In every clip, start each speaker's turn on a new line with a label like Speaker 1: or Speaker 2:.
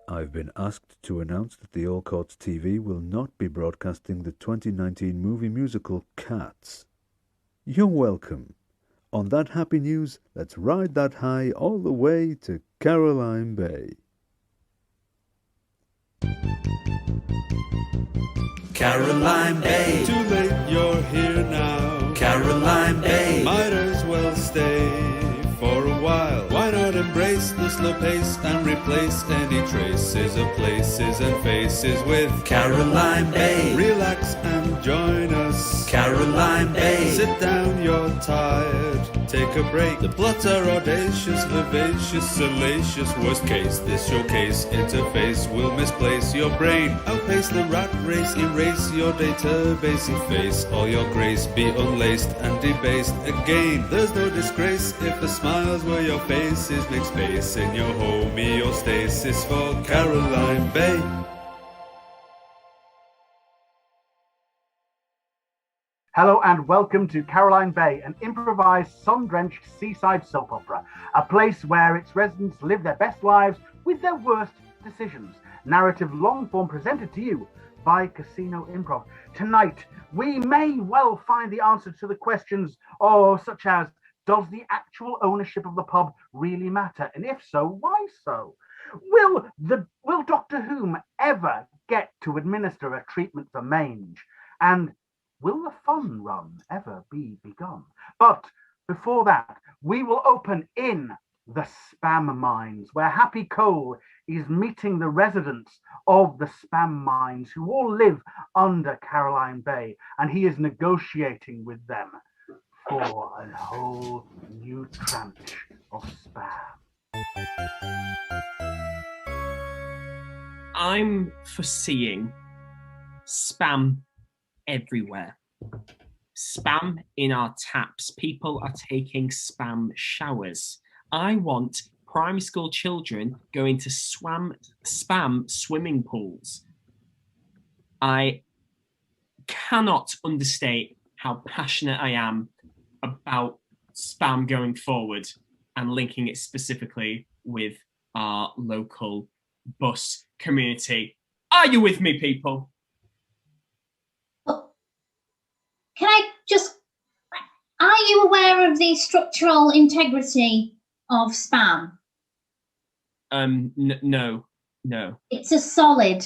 Speaker 1: I've been asked to announce that the All Courts TV will not be broadcasting the 2019 movie musical Cats. You're welcome. On that happy news, let's ride that high all the way to Caroline Bay.
Speaker 2: Caroline Bay.
Speaker 3: Too late, you're here now.
Speaker 2: Caroline Bay.
Speaker 3: Might as well stay for a while. Why not embrace the slow pace and replace any traces of places and faces with
Speaker 2: Caroline Bay.
Speaker 3: Relax and join us.
Speaker 2: Caroline Bay.
Speaker 3: Sit down, you're tired. Take a break. The plots are audacious, vivacious, salacious. Worst case, this showcase interface will misplace your brain. Outpace the rat race, erase your database, efface all your grace, be unlaced and debased again. There's no disgrace if the smiles were your faces. Make space in your homeostasis for Caroline Bay.
Speaker 4: Hello and welcome to Caroline Bay, an improvised, sun-drenched seaside soap opera, a place where its residents live their best lives with their worst decisions. Narrative long-form presented to you by Casino Improv. Tonight, we may well find the answer to the questions, such as, does the actual ownership of the pub really matter? And if so, why so? Will Doctor Whom ever get to administer a treatment for mange? And will the fun run ever be begun? But before that, we will open in the spam mines, where Happy Cole is meeting the residents of the spam mines who all live under Caroline Bay, and he is negotiating with them for a whole new tranche of spam.
Speaker 5: I'm foreseeing spam everywhere. Spam in our taps. People are taking spam showers. I want primary school children going to spam swimming pools. I cannot understate how passionate I am about spam going forward and linking it specifically with our local bus community. Are you with me, people?
Speaker 6: Can I just, are you aware of the structural integrity of spam?
Speaker 5: No.
Speaker 6: It's a solid.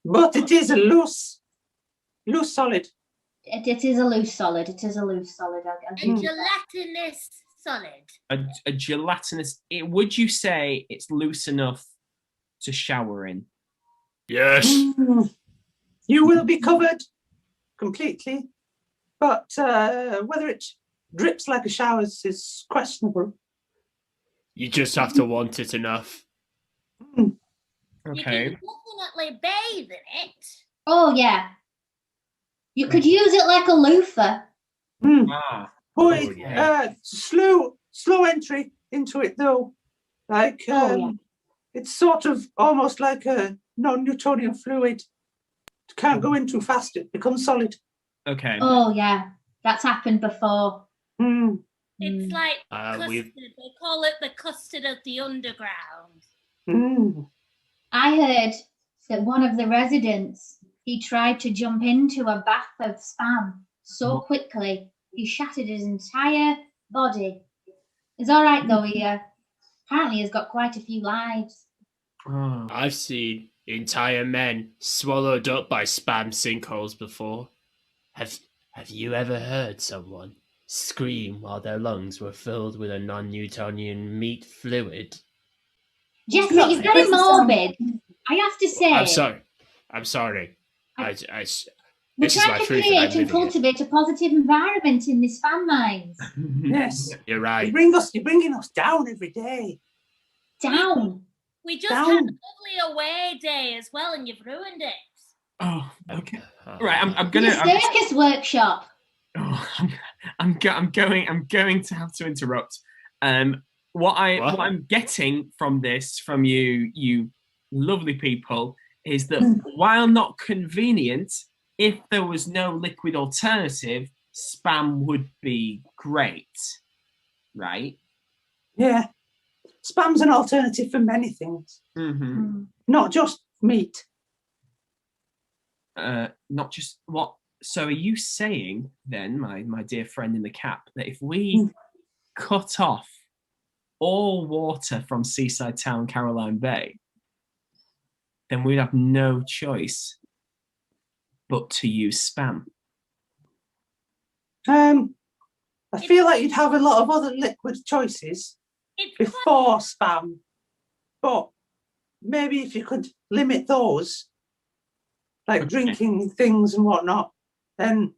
Speaker 7: But it is a loose solid.
Speaker 6: It is a loose solid. It is a loose solid.
Speaker 8: A gelatinous solid.
Speaker 5: A gelatinous. Would you say it's loose enough to shower in?
Speaker 2: Yes.
Speaker 7: You will be covered completely, but whether it drips like a shower is questionable.
Speaker 2: You just have to want it enough.
Speaker 5: Okay.
Speaker 8: You can definitely bathe in it.
Speaker 6: Oh, yeah. You could use it like a loofah.
Speaker 7: Boy,
Speaker 2: yeah.
Speaker 7: Slow entry into it, though. Like, it's sort of almost like a non-Newtonian fluid. Can't go in too fast, it becomes solid.
Speaker 5: Okay.
Speaker 6: Oh, yeah. That's happened before.
Speaker 8: It's like custard. They call it the custard of the underground.
Speaker 6: I heard that one of the residents, he tried to jump into a bath of spam so quickly, he shattered his entire body. It's all right, though. He apparently has got quite a few lives.
Speaker 2: I've seen entire men swallowed up by spam sinkholes before. Have you ever heard someone scream while their lungs were filled with a non-Newtonian meat fluid?
Speaker 6: Jessica, you're very morbid. I have to say.
Speaker 2: I'm sorry.
Speaker 6: We're
Speaker 2: This is
Speaker 6: trying
Speaker 2: my
Speaker 6: to
Speaker 2: truth.
Speaker 6: create and cultivate a positive environment in these fan mines.
Speaker 7: Yes.
Speaker 2: You're right.
Speaker 7: You're bringing us down every day.
Speaker 6: Down.
Speaker 8: We just had a lovely away day as well, and you've ruined it.
Speaker 5: Oh, okay. Right, I'm gonna.
Speaker 6: The circus workshop.
Speaker 5: I'm going to have to interrupt. What I'm getting from this, from you lovely people, is that while not convenient, if there was no liquid alternative, spam would be great, right?
Speaker 7: Yeah. spam's an alternative for many things, not just meat.
Speaker 5: Not just what? So are you saying then, my dear friend in the cap, that if we cut off all water from seaside town Caroline Bay, then we'd have no choice but to use spam?
Speaker 7: I feel like you'd have a lot of other liquid choices before spam, but maybe if you could limit those, like drinking things and whatnot, then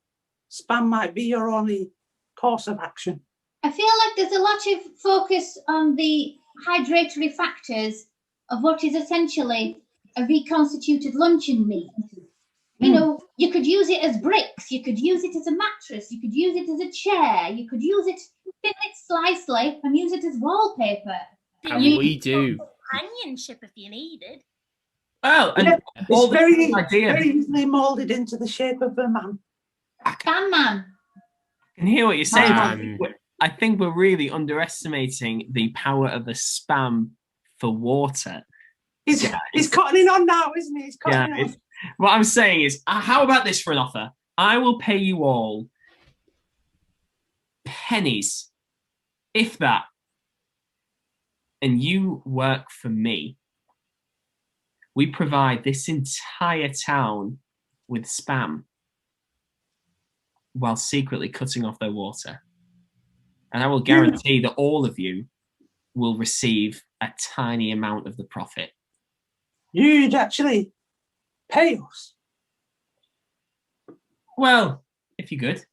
Speaker 7: spam might be your only course of action.
Speaker 6: I feel like there's a lot of focus on the hydratary factors of what is essentially a reconstituted luncheon meat. You know, you could use it as bricks, you could use it as a mattress, you could use it as a chair, you could use it, thin it slicely, and use it as wallpaper.
Speaker 2: And we do.
Speaker 8: Companionship if you needed.
Speaker 5: Well, and
Speaker 7: it's very easily moulded into the shape of a man.
Speaker 6: Spam man.
Speaker 5: I can hear what you're saying. I think we're really underestimating the power of the spam for water.
Speaker 7: He's cottoning on now, isn't he? He's cottoning on.
Speaker 5: What I'm saying is, how about this for an offer? I will pay you all pennies, if that, and you work for me. We provide this entire town with spam while secretly cutting off their water. And I will guarantee that all of you will receive a tiny amount of the profit.
Speaker 7: You'd actually pay us?
Speaker 5: Well, if you're good.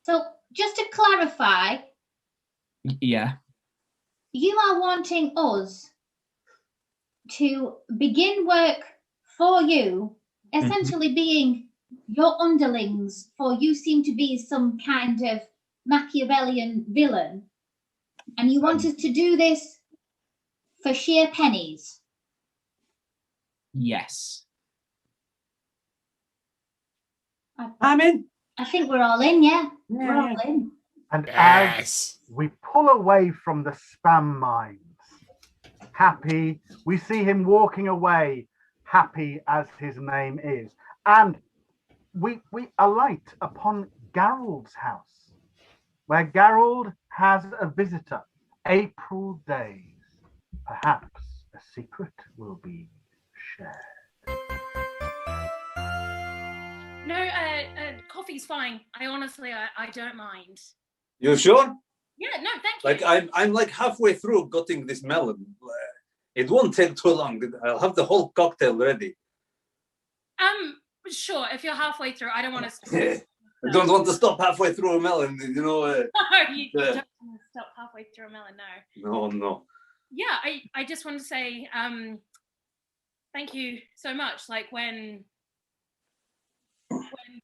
Speaker 6: So, just to clarify.
Speaker 5: Yeah.
Speaker 6: You are wanting us to begin work for you, essentially being your underlings, for you seem to be some kind of Machiavellian villain, and you want us to do this for sheer pennies.
Speaker 5: Yes.
Speaker 7: I'm in.
Speaker 6: I think we're all in, yeah. We're all in.
Speaker 4: And as we pull away from the spam mines, happy, we see him walking away, happy as his name is. And we alight upon Gerald's house, where Gerald has a visitor. April days. Perhaps a secret will be shared.
Speaker 8: No, coffee's fine. I honestly don't mind.
Speaker 3: You sure?
Speaker 8: Yeah, no, thank you.
Speaker 3: Like I'm like halfway through cutting this melon. It won't take too long. I'll have the whole cocktail ready.
Speaker 8: Sure. If you're halfway through, I don't want to.
Speaker 3: I don't want to stop halfway through a melon. You know.
Speaker 8: You don't want to stop halfway through a melon. No.
Speaker 3: No.
Speaker 8: Yeah, I just want to say thank you so much. Like when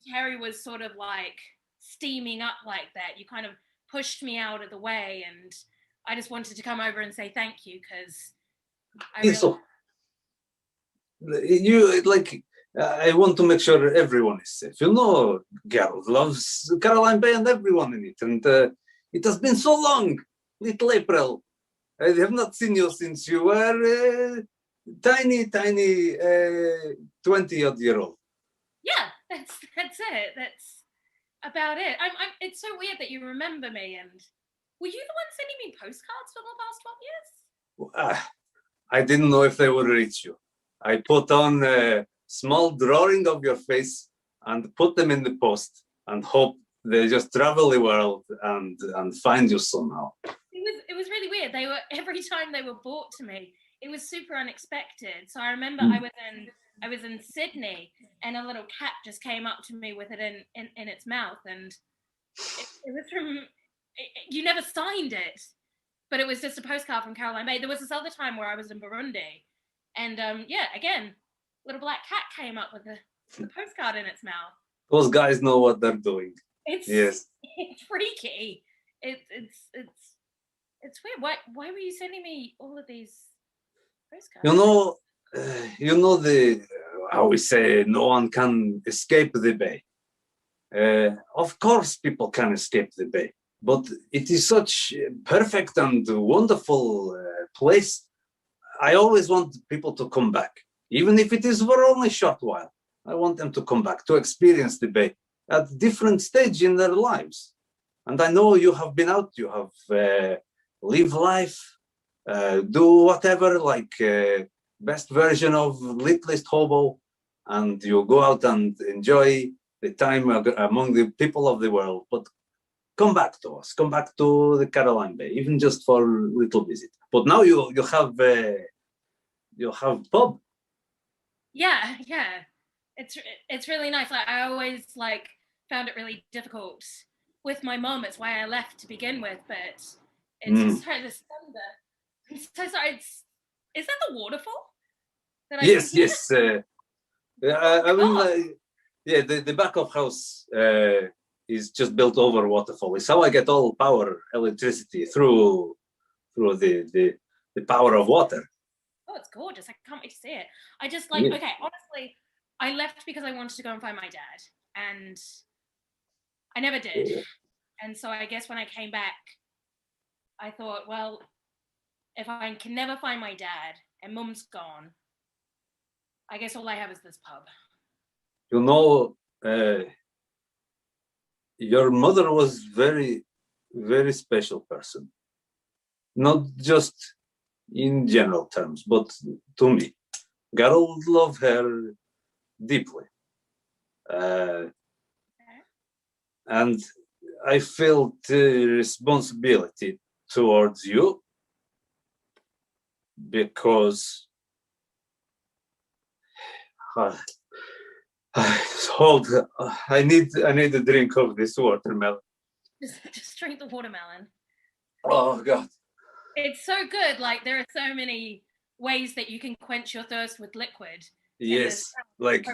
Speaker 8: Terry was sort of like steaming up like that, you kind of pushed me out of the way, and I just wanted to come over and say thank you because I want to make sure everyone is safe. You know, Gerald loves Caroline Bay and everyone in it, and it has been so long, little April. I have not seen you since you were tiny 20-odd-year-old. Yeah, that's it. That's about it. It's so weird that you remember me. And were you the one sending me postcards for the past 12 years?
Speaker 3: I didn't know if they would reach you. I put on a small drawing of your face and put them in the post and hope they just travel the world and find you somehow.
Speaker 8: It was really weird. They were every time they were brought to me, it was super unexpected. So I remember I was in Sydney, and a little cat just came up to me with it in its mouth, and it was from. You never signed it, but it was just a postcard from Caroline Bay. There was this other time where I was in Burundi, and again, little black cat came up with the postcard in its mouth.
Speaker 3: Those guys know what they're doing.
Speaker 8: It's freaky. It's weird. Why were you sending me all of these postcards?
Speaker 3: You know how we say no one can escape the bay. Of course, people can escape the bay, but it is such perfect and wonderful place, I always want people to come back, even if it is for only a short while. I want them to come back to experience the bay at different stage in their lives. And I know you have been out, you have live life, do whatever, like best version of Littlest Hobo, and you go out and enjoy the time among the people of the world. But come back to us, come back to the Caroline Bay, even just for a little visit. But now you have pub.
Speaker 8: Yeah. It's really nice. Like, I always found it really difficult with my mom. It's why I left to begin with. But it's just started this thunder. I'm so sorry. Is that the waterfall?
Speaker 3: Yes. I mean, the back of house is just built over waterfall. It's how I get all power, electricity through the power of water.
Speaker 8: Oh, it's gorgeous. I can't wait to see it. I just okay, honestly, I left because I wanted to go and find my dad, and I never did. Yeah. And so I guess when I came back, I thought, well, if I can never find my dad and Mum's gone, I guess all I have is this pub.
Speaker 3: You know, your mother was very, very special person. Not just in general terms, but to me. Gerald loved her deeply. And I felt responsibility towards you because hold, I need a drink of this watermelon.
Speaker 8: Just drink the watermelon.
Speaker 3: Oh God.
Speaker 8: It's so good. Like, there are so many ways that you can quench your thirst with liquid.
Speaker 3: Yes, like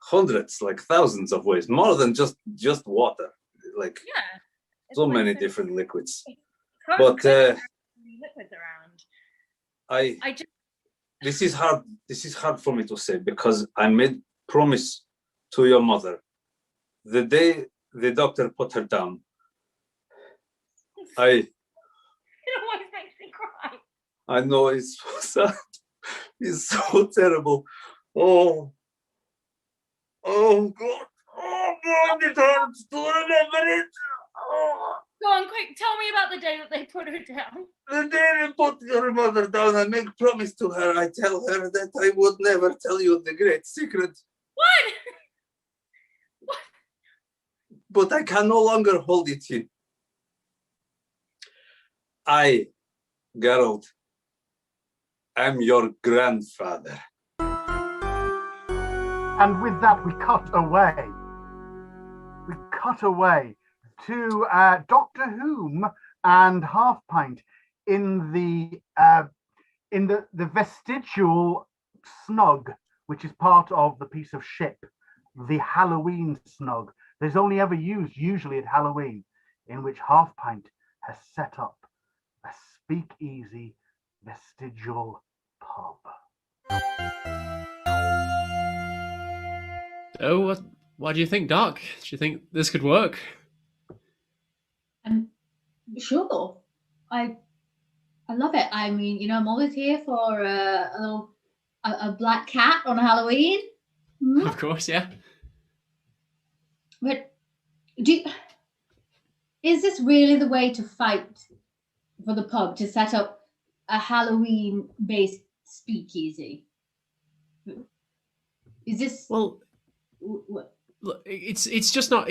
Speaker 3: hundreds, like thousands of ways, more than just water. Like, yeah, so many different liquids. But
Speaker 8: liquids around.
Speaker 3: I just, this is hard. This is hard for me to say because I made promise to your mother the day the doctor put her down.
Speaker 8: It always makes me cry.
Speaker 3: I know, it's so sad. It's so terrible. Oh God. Oh God, it hurts to remember it. Oh.
Speaker 8: Go on, quick. Tell me about the day that they put her down.
Speaker 3: The day they put your mother down, I make promise to her. I tell her that I would never tell you the great secret.
Speaker 8: What?
Speaker 3: But I can no longer hold it in. I, Gerald, am your grandfather.
Speaker 4: And with that, we cut away. We cut away to Doctor Whom and Half Pint in the vestigial Snug, which is part of the piece of ship, the Halloween Snug. There's only ever used usually at Halloween, in which Half Pint has set up a speakeasy vestigial pub.
Speaker 2: So, what do you think, Doc? Do you think this could work?
Speaker 6: Sure. I love it. I mean, I'm always here for a black cat on Halloween.
Speaker 2: Mm-hmm. Of course, yeah.
Speaker 6: But is this really the way to fight for the pub, to set up a Halloween-based speakeasy? Is this
Speaker 2: well? Look, it's not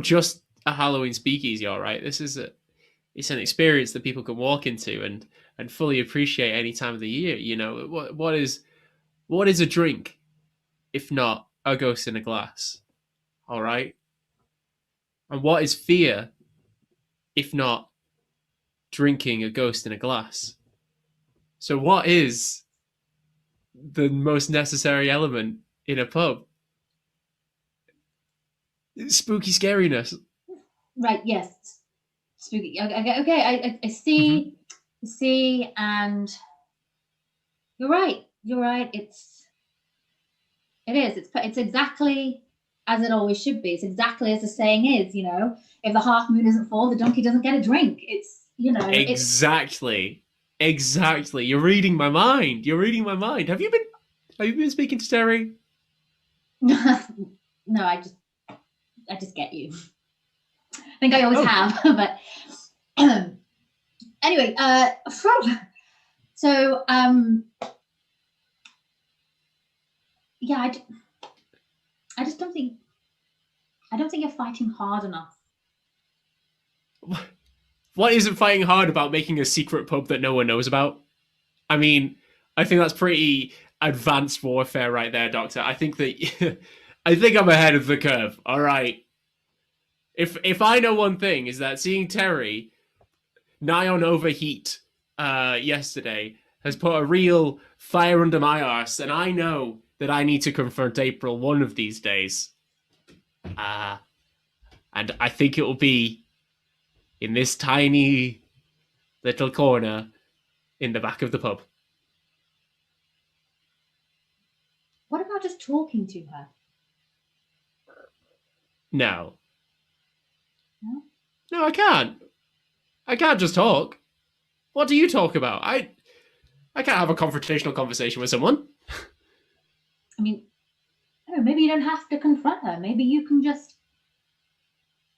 Speaker 2: just a Halloween speakeasy, all right. It's an experience that people can walk into and fully appreciate any time of the year. What is a drink if not a ghost in a glass? All right. And what is fear if not drinking a ghost in a glass? So what is the most necessary element in a pub? Spooky scariness.
Speaker 6: Right, yes. Spooky. Okay. I see. Mm-hmm. I see, and you're right. It is. It's exactly as it always should be. It's exactly as the saying is, if the half moon isn't full, the donkey doesn't get a drink. It's,
Speaker 2: Exactly. Exactly. You're reading my mind. You're reading my mind. Have you been speaking to Terry?
Speaker 6: No, I just get you. I think I always have, but anyway, so yeah, I just don't think you're fighting hard enough.
Speaker 2: What isn't fighting hard about making a secret pub that no one knows about? I mean, I think that's pretty advanced warfare right there, Doctor. I think that I think I'm ahead of the curve. All right. If I know one thing is that seeing Terry nigh on overheat yesterday has put a real fire under my arse, and I know that I need to confront April one of these days. And I think it will be in this tiny little corner in the back of the pub.
Speaker 6: What about just talking to her?
Speaker 2: No.
Speaker 6: No?
Speaker 2: No, I can't. I can't just talk. What do you talk about? I can't have a confrontational conversation with someone.
Speaker 6: I mean, oh, maybe you don't have to confront her. Maybe you can just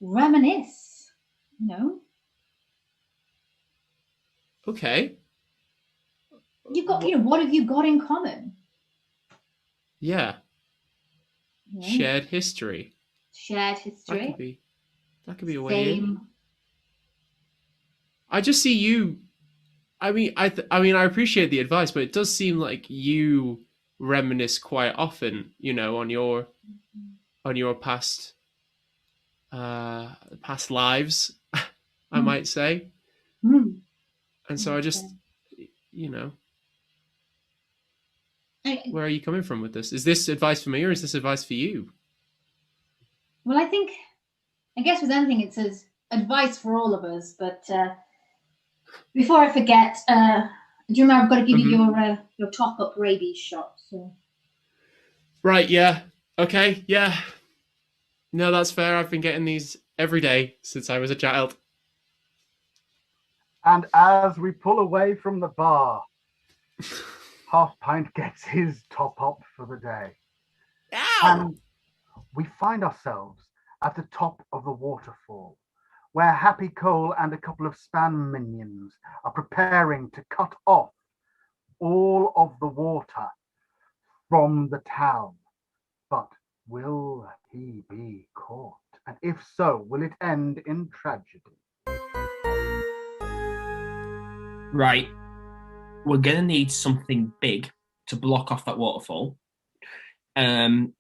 Speaker 6: reminisce, you know?
Speaker 2: Okay.
Speaker 6: You've got, what have you got in common?
Speaker 2: Yeah.
Speaker 6: You know?
Speaker 2: Shared history.
Speaker 6: Shared history.
Speaker 2: That could be a way in.
Speaker 6: Same.
Speaker 2: I just see you. I mean, I appreciate the advice, but it does seem like you reminisce quite often, on your past lives, I might say.
Speaker 6: Mm.
Speaker 2: And so I just, where are you coming from with this? Is this advice for me or is this advice for you?
Speaker 6: Well, I guess with anything it says advice for all of us, but before I forget, do you remember I've got to give you your top-up rabies shot? So.
Speaker 2: Right, yeah. Okay, yeah. No, that's fair. I've been getting these every day since I was a child.
Speaker 4: And as we pull away from the bar, Half Pint gets his top-up for the day.
Speaker 2: Ow!
Speaker 4: And we find ourselves at the top of the waterfall, where Happy Cole and a couple of spam minions are preparing to cut off all of the water from the town. But will he be caught? And if so, will it end in tragedy?
Speaker 5: Right. We're going to need something big to block off that waterfall. I'm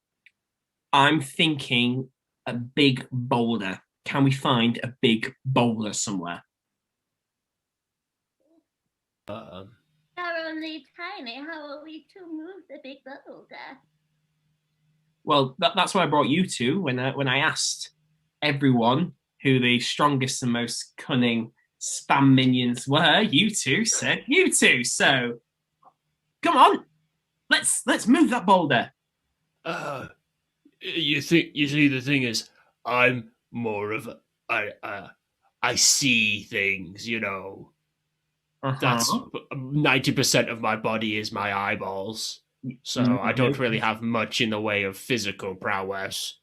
Speaker 5: thinking a big boulder. Can we find a big boulder somewhere?
Speaker 8: They're only tiny. How are we to move the big boulder?
Speaker 5: Well, that's why I brought you two when I asked everyone who the strongest and most cunning spam minions were. You two said you two. So, come on, let's move that boulder.
Speaker 2: You see, the thing is, I'm more of I see things, That's 90% of my body is my eyeballs. So I don't really have much in the way of physical prowess.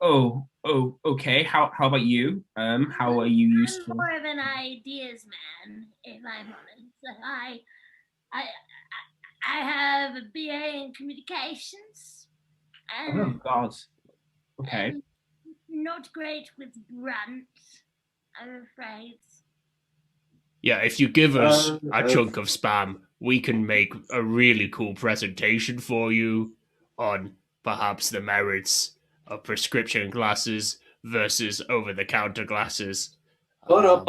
Speaker 5: Oh, okay. How about you? How are you used to?
Speaker 8: I'm more of an ideas man, if I'm honest. I have a BA in communications.
Speaker 5: Oh God. Okay.
Speaker 8: Not great with brunt, I'm afraid.
Speaker 2: Yeah, if you give us a chunk of spam, we can make a really cool presentation for you on perhaps the merits of prescription glasses versus over-the-counter glasses.
Speaker 3: Yeah. I've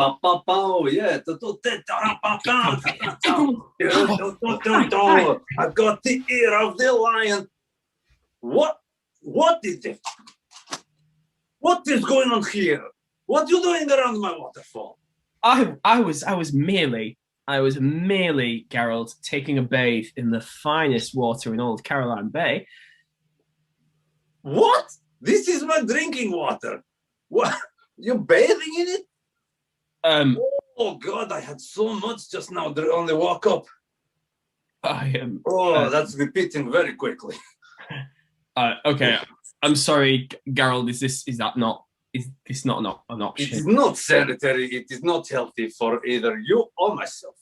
Speaker 3: got the ear of the lion. What is it? What is going on here? What are you doing around my waterfall?
Speaker 5: I was merely, Gerald, taking a bathe in the finest water in old Caroline Bay.
Speaker 3: What? This is my drinking water. What? You're bathing in it? Oh God, I had so much just now. They only woke up.
Speaker 5: I am.
Speaker 3: Oh, that's repeating very quickly.
Speaker 5: Okay, I'm sorry, Gerald. Is this not an option?
Speaker 3: It is not sanitary. It is not healthy for either you or myself.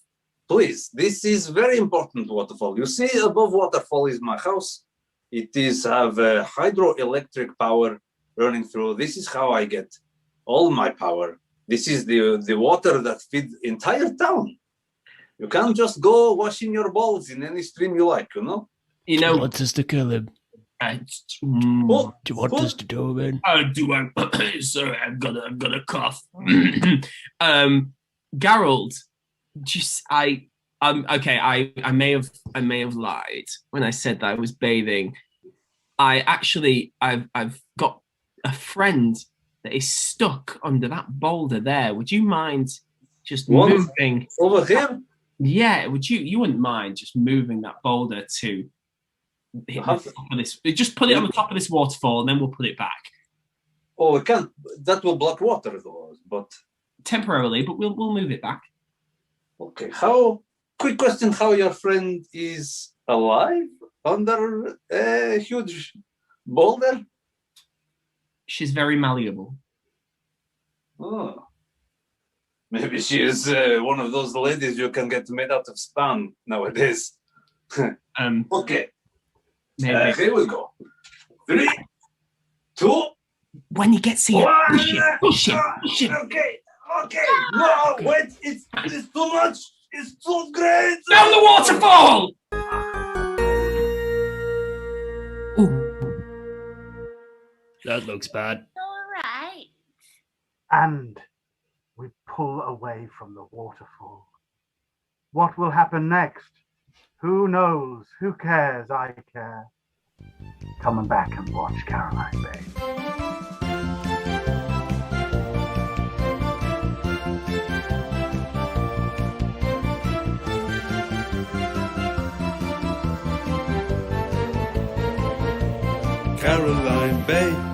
Speaker 3: Please, this is very important. Waterfall. You see, above Waterfall is my house. It is have hydroelectric power running through. This is how I get all my power. This is the water that feeds entire town. You can't just go washing your balls in any stream you like, you know?
Speaker 5: You know,
Speaker 2: wants us to kill him.
Speaker 3: Oh,
Speaker 2: Do you want us to do it?
Speaker 5: do I? Sorry, I've got a cough. Gerald, okay. I may have lied when I said that I was bathing. I've got a friend that is stuck under that boulder there. Would you mind just moving
Speaker 3: over here?
Speaker 5: Yeah, you wouldn't mind just moving that boulder to hit the top of this? Just put it on the top of this waterfall, and then we'll put it back.
Speaker 3: Oh, we can't. That will block water, though. But
Speaker 5: temporarily, but we'll move it back.
Speaker 3: Okay. Quick question: how your friend is alive under a huge boulder?
Speaker 5: She's very malleable.
Speaker 3: Oh. Maybe she is one of those ladies you can get made out of spam nowadays. Okay. Here we go. 3, 2.
Speaker 5: When he gets here, push him.
Speaker 3: Okay. No, wait. It's too much. It's too great.
Speaker 5: Down the waterfall.
Speaker 2: That looks bad.
Speaker 8: All right.
Speaker 4: And we pull away from the waterfall. What will happen next? Who knows? Who cares? I care. Come back and watch Caroline Bay.
Speaker 3: Caroline Bay.